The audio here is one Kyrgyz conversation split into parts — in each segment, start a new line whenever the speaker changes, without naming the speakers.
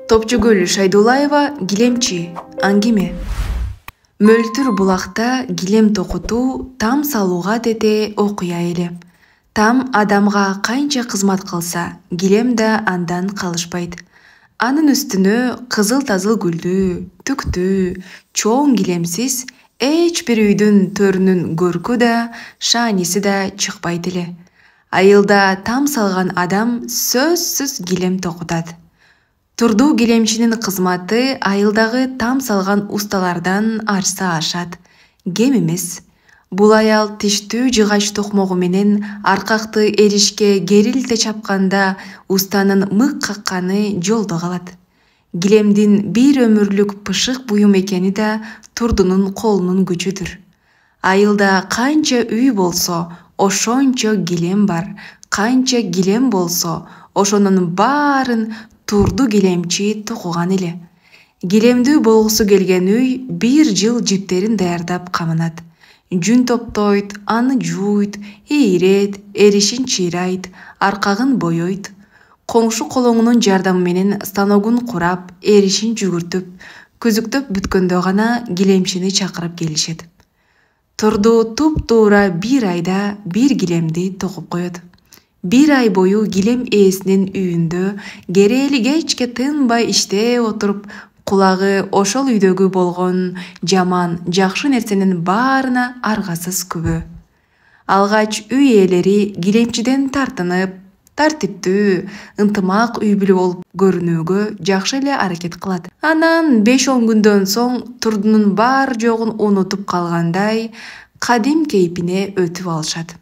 Топчугүл Шайдулаева Гилемчи. Аңгиме. Мөлтүр булакта гилем токутуу там салууга тете окуя эле. Там адамга канча кызмат кылса, гилем да андан калышпайт. Анын үстүнө кызыл-тазыл гүлдүү, түктүү, чоң гилемсиз эч бир үйдүн төрүнүн көркү да, шааниси да чыкпайт эле. Айылда там салган адам сөзсүз гилем токутат. Турдуу гилемчинин кызматы айылдагы там салган усталардан арса ашат. Кем эмес. Бул аял тиштүү жыгач токмогу менен аркакты эришке керилте чапканда устанын мык какканы жолдо калат. Гилемдин бир өмүрлүк пышык буюм экени да турдунун колунун күчүдүр. Айылда канча үй болсо, ошончо гилем бар. Канча гилем болсо, ошонун баарын турду гилемчи токуган эле. Гилемдүү болгусу келген үй бир жыл жиптерин даярдап камынат. Жүн топтойт, аны жууйт, ийрет, эришин чыйрайт, аркагын боёйт. Коңшу колоңунун жардамы менен станогун курап, эришин жүгүртүп, күзүктөп бүткөндө гана гилемчини чакырып келишет. Турду туп-туура бир айда бир гилемди токуп коет. Бир ай бою гилем ээсинин үйүндө керели кечке тынбай иштеп отуруп, кулагы ошол үйдөгү болгон жаман, жакшы нерсенин баарына аргасыз күбө. Алгач үй ээлери гилемчиден тартынып, тартиптүү, ынтымак үй бүлө болуп көрүнүүгө жакшы эле аракет кылат. Анан 5-10 күндөн соң турдунун бар жогун унутуп калгандай, кадим кейпине өтүп алышат.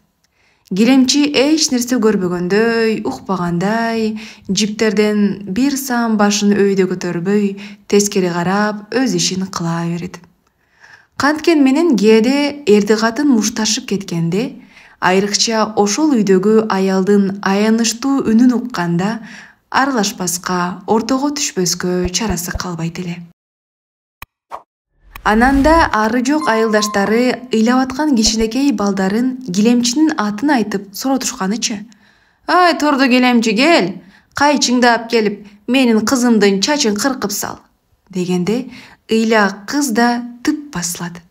Гилемчи эч нерсе көрбөгөндөй, укпагандай, жиптерден бир саам башын өйдө көтөрбөй, тескери карап, өз ишин кыла берет. Канткен менен кээде эрди катын мушташып кеткенде, айрыкча ошол үйдөгү аялдын аянычтуу үнүн укканда, аралашпаска, ортого түшпөскө чарасы калбайт эле. Ананда ары жок айылдаштары ыйлап аткан кичинекей балдарын гилемчинин атын айтып суротушканычы. «Ай, турду гилемчи кел, кайчыңды алып келип, менин кызымдын чачын кыркып сал» дегенде, ыйла кыз да тып басылат.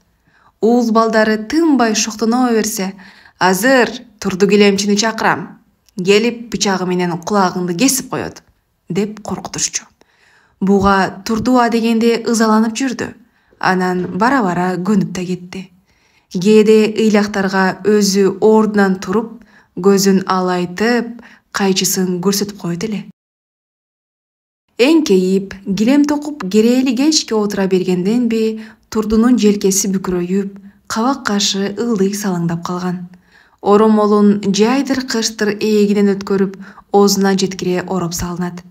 Уул балдары тынбай шоктоно берсе, «Азыр турду гилемчини чакырам, келип бычагы менен кулагыңды кесип коет» деп коркутушчу. Буга турдуа дегенде ызаланып жүрдү. Анан бара-бара көнүп да кетти. Кээде ыйлактарга өзү ордунан туруп, көзүн алайтып, кайчысын көрсөтүп коет эле. Эңкейип, гилем токуп керели кечке отура бергенденби, турдунун желкеси бүкүрөйүп, кабак кашы ылдый салаңдап калган. Оромолун жайдыр-кырштыр ээлигинен өткөрүп, оозуна жеткире ороп салынат.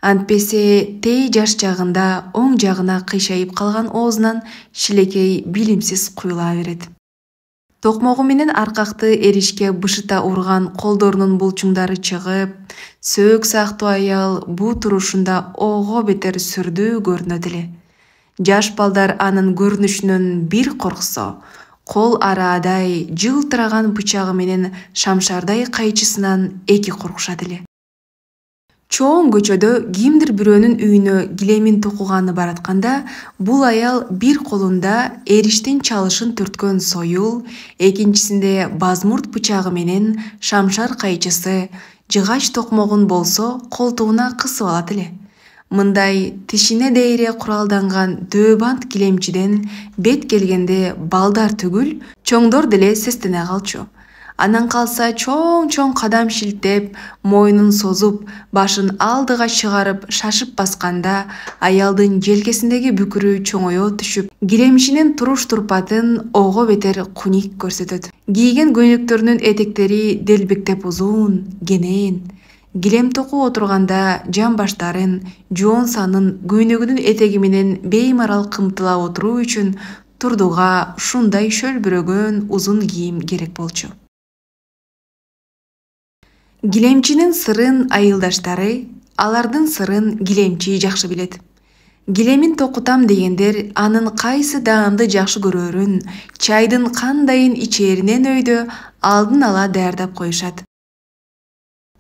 Антпесе тей жаш жагында оң жагына кыйшайып калган оозунан шилекей билимсиз куюла берет. Токмогу менен аркакты эришке бышыта урган колдорунун булчуңдары чыгып, сөөк сактуу аял буу турушунда ого бетер сүрдүү көрүнөт эле. Жаш балдар анын көрүнүшүнөн бир корксо, кол араадай жылтыраган бычагы менен шамшардай кайчысынан эки коркушат эле. Чоң көчөдө кимдир бирөөнүн үйүнө гилемин токуганы баратканда, бул аял бир колунда эриштин чалышын түрткөн союл, экинчисинде базмурт бычагы менен шамшар кайчысы, жыгач токмогун болсо колтугуна кысып алат эле. Мындай тишине дейре куралданган дөбант гилемчиден бет келгенде балдар түгүл, чоңдор деле сестене калчу. Анан калса чоң кадам шилтеп, мойнун созуп, башын алдыга чыгарып, шашып басканда, аялдын желкесиндеги бүкүрү чоңое түшүп, гилемчинин туруш турпатын ого бетер куник көрсөтөт. Кийген көйнөктөрүнүн этектери делбектеп узун, кенен. Гилем токуп отурганда жамбаштарын, жоон санын көйнөгүнүн этеги менен беймарал кымтыла отуруу үчүн турдуга ушундай шөлбүрөгөн узун кийим керек болчу. Гилемчинин сырын айылдаштары, алардын сырын гилемчи жакшы билет. Гилемин токутам дегендер анын кайсы даамды жакшы көрөрүн, чайдын кандайын ичээринен өйдө алдын ала даярдап коюшат.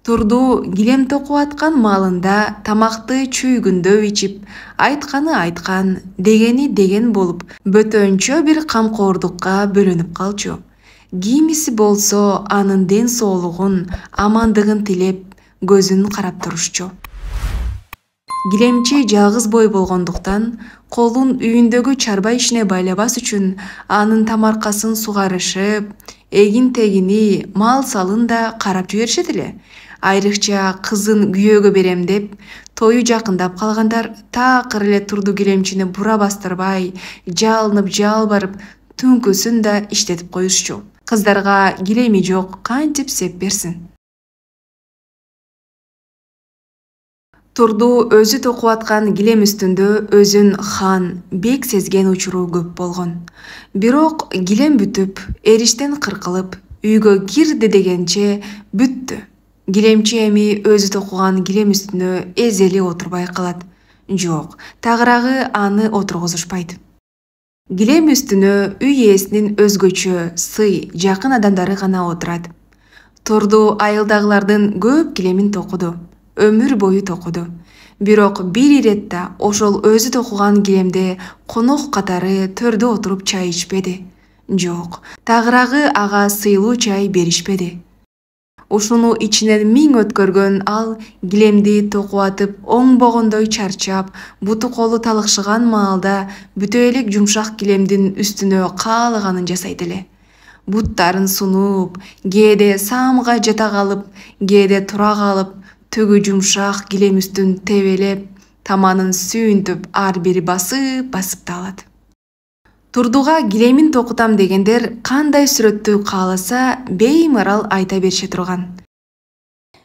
Турду килем токуп аткан маалында тамакты чүйгүндөп ичип, айтканы айткан, дегени деген болуп, бөтөнчө бир камкордукка бөлөнүп калчу. Кимиси болсо анын ден соолугун, амандыгын тилеп, көзүн карап турушчу. Килемчи жалгыз бой болгондуктан, колун үйүндөгү чарба ишине байлабас үчүн анын тамаркасын сугарышып, эгин-тегини, мал салын да карап жиберишет эле. Айрыкча кызын күйөөгө берем деп, тою жакындап калгандар такыр эле Турду килемчини бура бастырбай, жалынып жалбарып, түнкүсүн да иштетип коюшчу. Кыздарга килеми жок, кантип сеп берсин. Турду өзү токуп аткан килем үстүндө өзүн хан, бек сезген учуру көп болгон. Бирок килем бүтүп, эриштен кыркылып, үйгө кирди дегенче бүттү. Килемчи эми өзү токуган килем үстүнө эзели отурбай калат. Жок, тагыраагы аны отургузушпайт. Килем үстүнө үй ээсинин өзгөчө, сый, жакын адамдары гана отурат. Турду айылдагылардын көп килемин токуду, өмүр бою токуду. Бирок бир иретте ошол өзү токуган килемде конок катары төрдө отуруп чай ичпеди. Жок, тагыраагы ага сыйлуу чай беришпеди. Ушуну ичинен миң өткөргөн ал килемди токуп атып, оңбогондой чарчап, буту колу талыкшыган маалда бүтө элек жумшак килемдин үстүнө каалаганын жасайт эле. Буттарын сунуп, кээде саамга жата калып, кээде тура калып, төгү жумшак килем үстүн тебелеп, таманын сүйүнтүп, ар бири басып да алат. Турдуга килемин токутам дегендер кандай сүрөттү кааласа беймарал айта берише турган.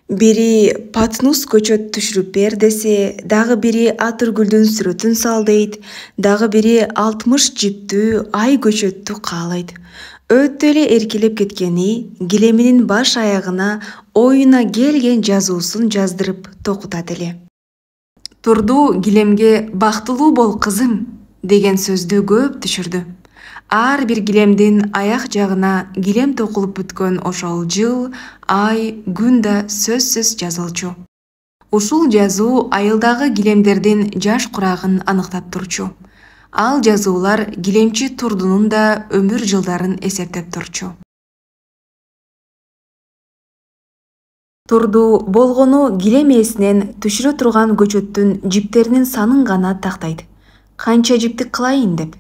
Бири патнус көчөт түшүрүп бер десе, дагы бири атыргүлдүн сүрөтүн сал дейт, дагы бири 60 жиптүү ай көчөттү каалайт. Өтө эле эркелеп кеткени килеминин баш аягына оюна келген жазуусун жаздырып токутат эле. Турду килемге «бактылуу бол кызым» деген сөздү көп түшүрдү. Ар бир килемдин аяк жагына килем токулуп бүткөн ошол жыл, ай, күн да сөзсүз жазылчу. Ушул жазуу айылдагы килемдердин жаш курагын аныктап турчу. Ал жазуулар килемчи Турдунун да өмүр жылдарын эсептеп турчу. Турду болгону килем ээсинен түшүрө турган көчөттүн жиптеринин санын гана тактайт. Канча жипти кылайын деп.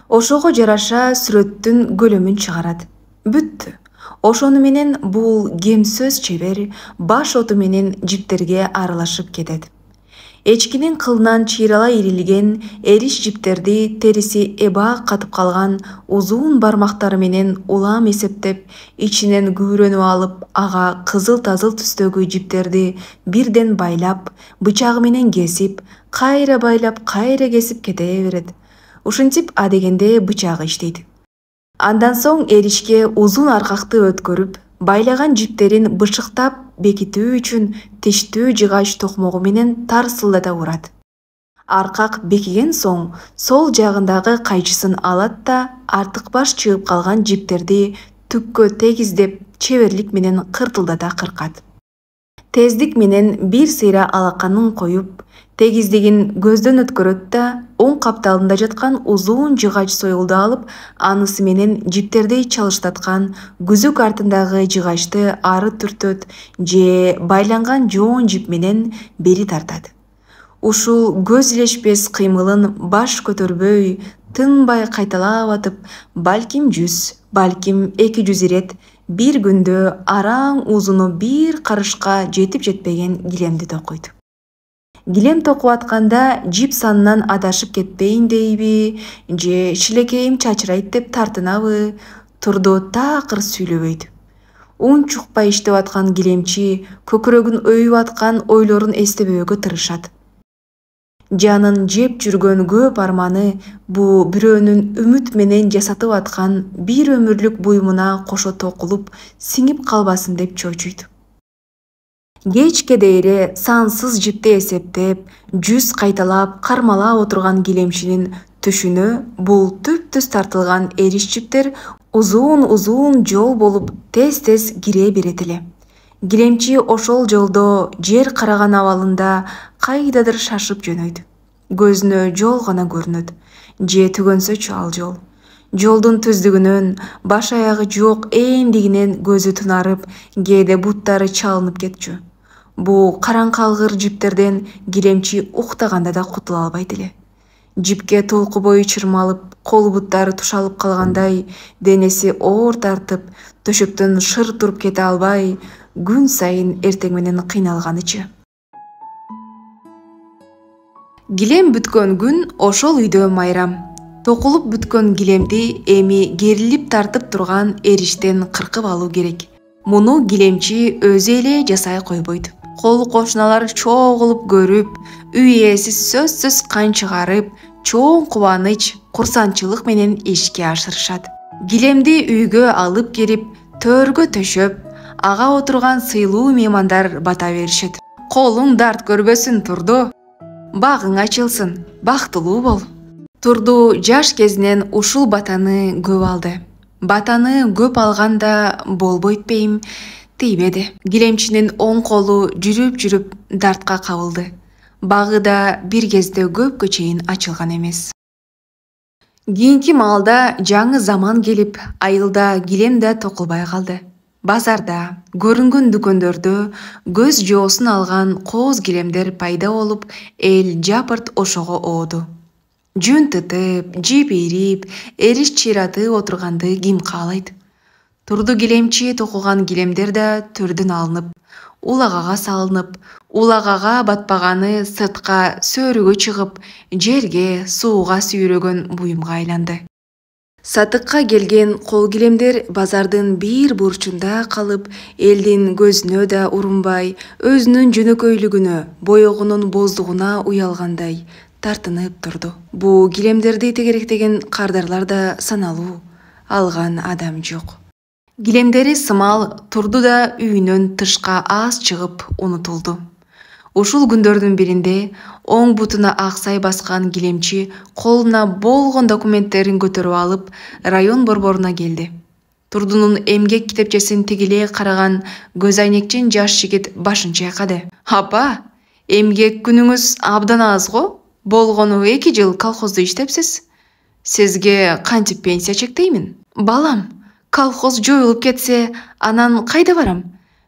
Ошого жараша сүрөттүн көлөмүн чыгарат. Бүттү. Ошону менен бул кемсөз чебер баш оту менен жиптерге аралашып кетет. Эчкинин кылынан чыйрала ирилген эриш жиптерди териси эбак катып калган узун бармактары менен улам эсептеп, ичинен күбөрөнүп алып, ага кызыл-тазыл түстөгү жиптерди бирден байлап, бычагы менен кесип, кайра байлап, кайра кесип кете берет. Ушинтип адегенде бычагы иштейт. Андан соң эришке узун аркакты өткөрүп, байлаган жиптерин бышыктап бекитүү үчүн тиштүү жыгач токмогу менен тарсылдата урат. Аркак бекиген соң, сол жагындагы кайчысын алат да артык баш чыгып калган жиптерди түккө тегиздеп, чеберлик менен кыртылдата кыркат. Тездик менен бир сыйра алаканын коюп, тегиздигин көздөн өткөрөт да, оң капталында жаткан узун жыгач союлду алып, анысы менен жиптерди чалыштаткан күзүк артындагы жыгачты ары түртөт же байланган жоон жип менен бери тартат. Ушул көз илешпес кыймылын баш көтөрбөй, тынбай кайталап атып, балким 100, балким 200 ирет бир күндө араң узуну бир карышка жетип жетпеген килемди токуйт. Килем токуп атканда жип санынан адашып кетпейин дейби, же шилекейим чачырайт деп тартынабы, Турду такыр сүйлөбөйт. Унчукпай иштеп аткан килемчи көкүрөгүн өйүп аткан ойлорун эстебөөгө тырышат. Жанын жеп жүргөн көп арманы бул бирөөнүн үмүт менен жасатып аткан бир өмүрлүк буюмуна кошо токулуп, сиңип калбасын деп чочуйт. Кечке дейре сансыз жипти эсептеп, 100 кайталап кармалап отурган килемчинин түшүнө бул түп-түз тартылган эриш жиптер узун жол болуп тез-тез кире берет эле. Гилемчи ошол жолдо жер караган абалында кайдадыр шашып жөнөйдү. Көзүнө жол гана көрүнөт. Же түгөнсөчү ал жол. Жолдун түздүгүнөн баш аягы жок эндигинен көзү тунарып, кээде буттары чалынып кетчү. Бул караңкы алгыр жиптерден Гилемчи уктаганда да кутула албайт эле. Жипке толку бою чырмалып, кол буттары тушалып калгандай, денеси оор тартып, төшөктөн шыр туруп кете албай, күн сайын эртең менен кыйналганычы. Гилем бүткөн күн ошол үйдө майрам. Токулуп бүткөн гилемди эми керилип тартып турган эриштен кыркып алуу керек. Муну Гилемчи өзү эле жасай койбойт. Кол кошуналар чогулуп көрүп, үй ээси сөзсүз кан чыгарып, чоң кубаныч, курсанчылык менен ишке ашырышат. Гилемди үйгө алып келип, төргө төшөп, ага отурган сыйлуу меймандар бата беришет. Колуң дарт көрбөсүн, Турду. Багың ачылсын, бактылуу бол. Турду жаш кезинен ушул батаны көп алды. Батаны көп алганда болбойт бейм тийбеди. Гилемчинин оң колу жүрүп дартка кабылды. Багы да бир кезде көпкө чейин ачылган эмес. Кийинки маалда жаңы заман келип, айылда гилем да токулбай калды. Базарда, көрүнгөн дүкөндөрдө көз жоосун алган кооз гилемдер пайда болуп, эл жапырт ошого ооду. Жүн тытып, жип ийрип, эриш чыйратып отурганды ким каалайт? Турду Гилемчи токуган гилемдер да төрдөн алынып, улагага салынып, улагага батпаганы сыртка сөөрүгө чыгып, жерге, сууга сүйрөгөн буюмга айланды. Сатыкка келген кол гилемдер базардын бир бурчунда калып, элдин көзүнө да урунбай, өзүнүн жөнөкөйлүгүнө, боёгунун боздугуна уялгандай тартынып турду. Бул гилемдерди тегеректеген кардарлар да саналуу, алган адам жок. Гилемдери сымал Турду да үйүнөн тышка аз чыгып унутулду. Ушул күндөрдүн биринде оң бутуна аксай баскан Гилемчи колуна болгон документтерин көтөрүп алып, район борборуна келди. Турдунун эмгек китепчесин тигиле караган көз айнекчен жаш жигит башын чайкады. Апа, эмгек күнүңүз абдан аз го? Болгону 2 жыл колхозда иштепсиз. Сизге кантип пенсия чектеймин? Балам, колхоз жоюлуп кетсе, анан кайда барам?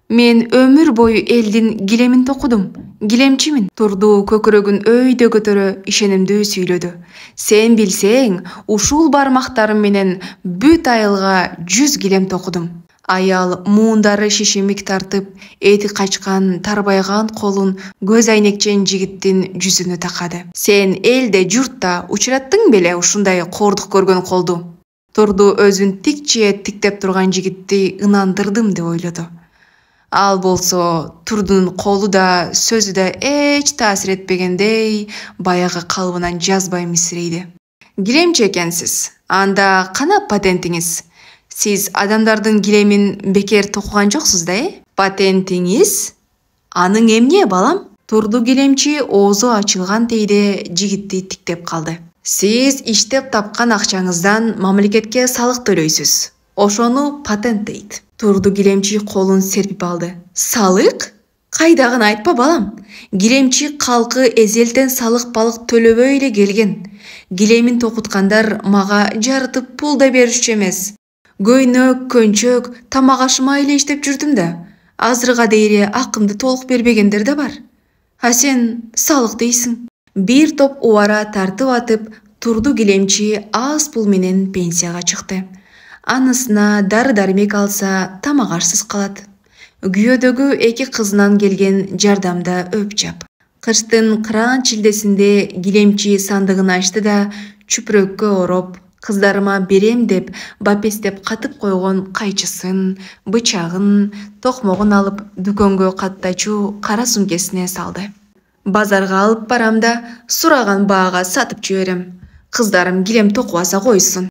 Мен өмүр бою элдин гилемин токудум. Гилемчимин. Турду көкүрөгүн өйдө көтөрө ишенимдүү сүйлөдү. Сен билсең, ушул бармактарым менен бүт айылга 100 гилем токудум. Аял муундары шишимик тартып, эти качкан, тарбайган колун көз айнекчен жигиттин жүзүнө такады. Сен элде журтта учураттың беле ушундай кордук көргөн колду? Турду өзүн тикче тиктеп турган жигитти ынандырдым деп ойлоду. Ал болсо Турдунун колу да, сөзү да эч таасир этпегендей, баягы калыбынан жазбай мисирейди. Гилемчи экенсиз, анда кана патентиңиз? Сиз адамдардын гилемин бекер токуган жоксуз да, Патентиңиз? Аның эмне, балам? Турду Гилемчи оозу ачылган тейде жигитти тиктеп калды. Сиз иштеп тапкан акчаңыздан мамлекетке салык төлөйсүз. Ошону патент дейт. Турду Гилемчи колун серпип алды. Салык? Кайдагын айтпа, балам. Гилемчи калкы эзелтен салык балык төлөбөй эле келген. Гилемин токуткандар мага жарытып пул да беришчү эмес. Көйнөк, көнчөк, тамак ашыма эле иштеп жүрдүм да. Азырга дейре акымды толук бербегендер да бар. А сен салык дейсиң. Бир топ убара тартып атып, Турду Гилемчи аз пул менен пенсияга чыкты. Анысына дары-дармек алса, тамак ашсыз калат. Күйөөдөгү 2 кызынан келген жардамда өпчап. Кыштын кыраан чилдесинде Гилемчи сандыгын ачты да, чүпүрөккө ороп, кыздарыма берем деп, бапестеп катып койгон кайчысын, бычагын, токмогун алып, дүкөнгө каттачу кара сумкесине салды. Базарга алып барам да, сураган баага сатып жиберем. Кыздарым гилем токубаса койсун.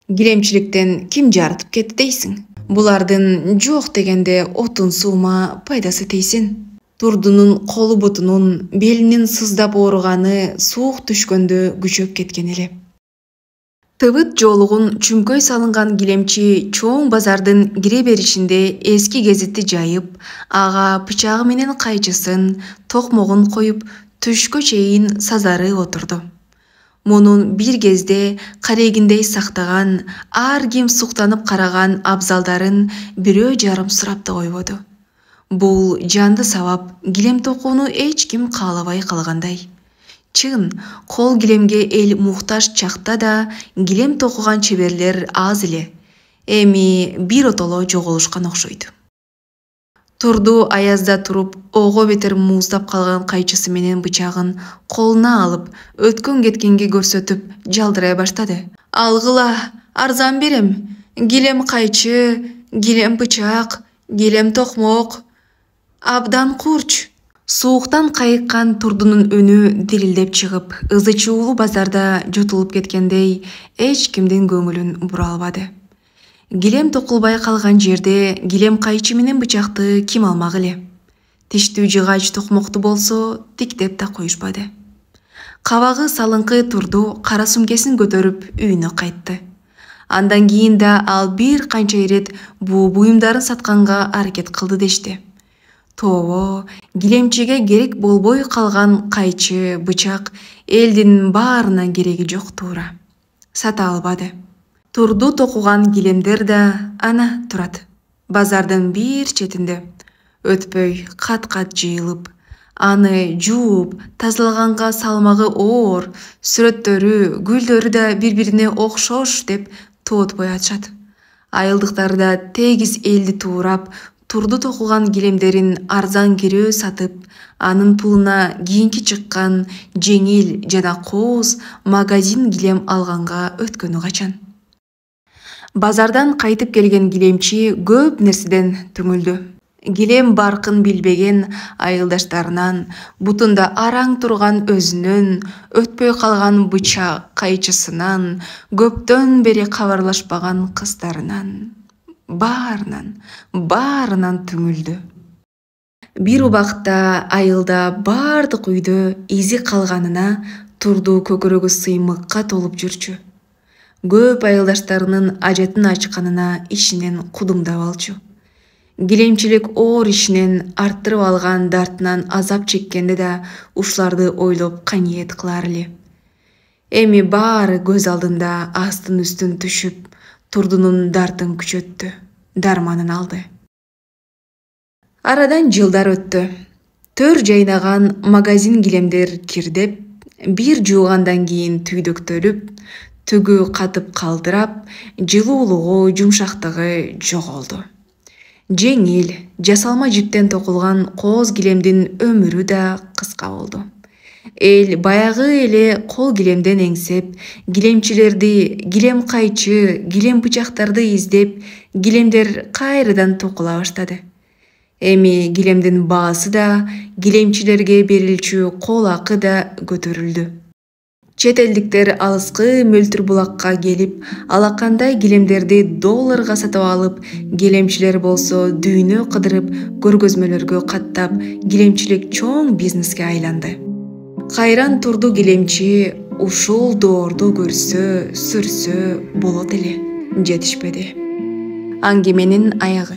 Гилемчиликтен ким жарытып кетти дейсиң? Булардын жок дегенде отун суума пайдасы тийсин. Турдунун колу бутунун, белинин сыздап ооруганы суук түшкөндө күчөп кеткен эле. Тыбыт жолугун чүмкөй салынган килемчи чоң базардын кире беришинде эски гезитти жайып, ага бычагы менен кайчысын, токмогун коюп, түшкө чейин сазары отурду. Мунун бир кезде карегиндей сактаган, ар ким суктанып караган абзалдарын бирөө жарым сурап да койбоду. Бул жанды сабап килем токууну эч ким каалабай калгандай. Чын, кол килемге эл муктаж чакта да килем токуган чеберлер аз эле. Эми бир отоло жоголушкан окшойт. Турду аязда туруп, ого бетер муздап калган кайчысы менен бычагын колуна алып, өткөн кеткенге көрсөтүп жалдырай баштады. Алгыла, арзан берем. Килем кайчы, килем бычак, килем токмок. Абдан курч. Сууктан кайыккан Турдунун үнү дирилдеп чыгып, ызы чуулуу базарда жутулуп кеткендей, эч кимдин көңүлүн бура албады. Килем токулбай калган жерде килем кайчы менен бычакты ким алмак эле? Тиштүү жыгач токмокту болсо тиктеп да коюшпады. Кабагы салыңкы Турду кара сумкесин көтөрүп үйүнө кайтты. Андан кийин да ал бир канча ирет буу буюмдарын сатканга аракет кылды дешти. Тобо, килемчиге керек болбой калган кайчы, бычак элдин баарына кереги жок туура. Сата албады. Турду токуган килемдер да ана турат. Базардын бир четинде. Өтпөй кат-кат жыйылып, аны жууп, тазалаганга салмагы оор, сүрөттөрү, гүлдөрү да бири-бирине окшош деп тоотпой атышат. Айылдыктар да тегиз элди туурап, Турду токуган килемдерин арзан кирөө сатып, анын пулуна кийинки чыккан жеңил жана кооз магазин килем алганга өткөнү качан. Базардан кайтып келген килемчи көп нерседен түңүлдү. Килем баркын билбеген айылдаштарынан, бутунда араң турган өзүнөн, өтпөй калган бычак кайчысынан, көптөн бери кабарлашпаган кыздарынан, баарынан түңүлдү. Бир убакта айылда бардык үйдө изи калганына Турду көкөрөгү сыймыкка толуп жүрчү. Көп айылдаштарынын ажатын ачканына ичинен кудуңдап алчу. Килемчилик оор ишинен арттырып алган дартынан азап чеккенде да ушуларды ойлоп каниет кылар эле. Эми баары көз алдында астын үстүн түшүп, Турдунун дартын күчөттү, дарманын алды. Арадан жылдар өттү. Төр жайнаган магазин килемдер кирдеп, бир жуугандан кийин түйдөктөлүп, түгү катып калтырап, жылуулугу, жумшактыгы жоголду. Жеңил, жасалма жиптен токулган кооз килемдин өмүрү да кыска болду. Эл баягы эле кол килемден эңсеп, килемчилерди, килем кайчы, килем бычактарды издеп, килемдер кайрадан токула баштады. Эми килемдин баасы да, килемчилерге берилчү кол акы да көтөрүлдү. Чет элдиктер алыскы Мөлтүр булакка келип, алакандай килемдерди долларга сатып алып, килемчилер болсо дүйнө кыдырып, көргөзмөлөргө каттап, килемчилик чоң бизнеске айланды. Кайран Турду килемчи ушул доорду көрсө, сүрсө болот эле. Жетишпеди. Аңгеменин аягы.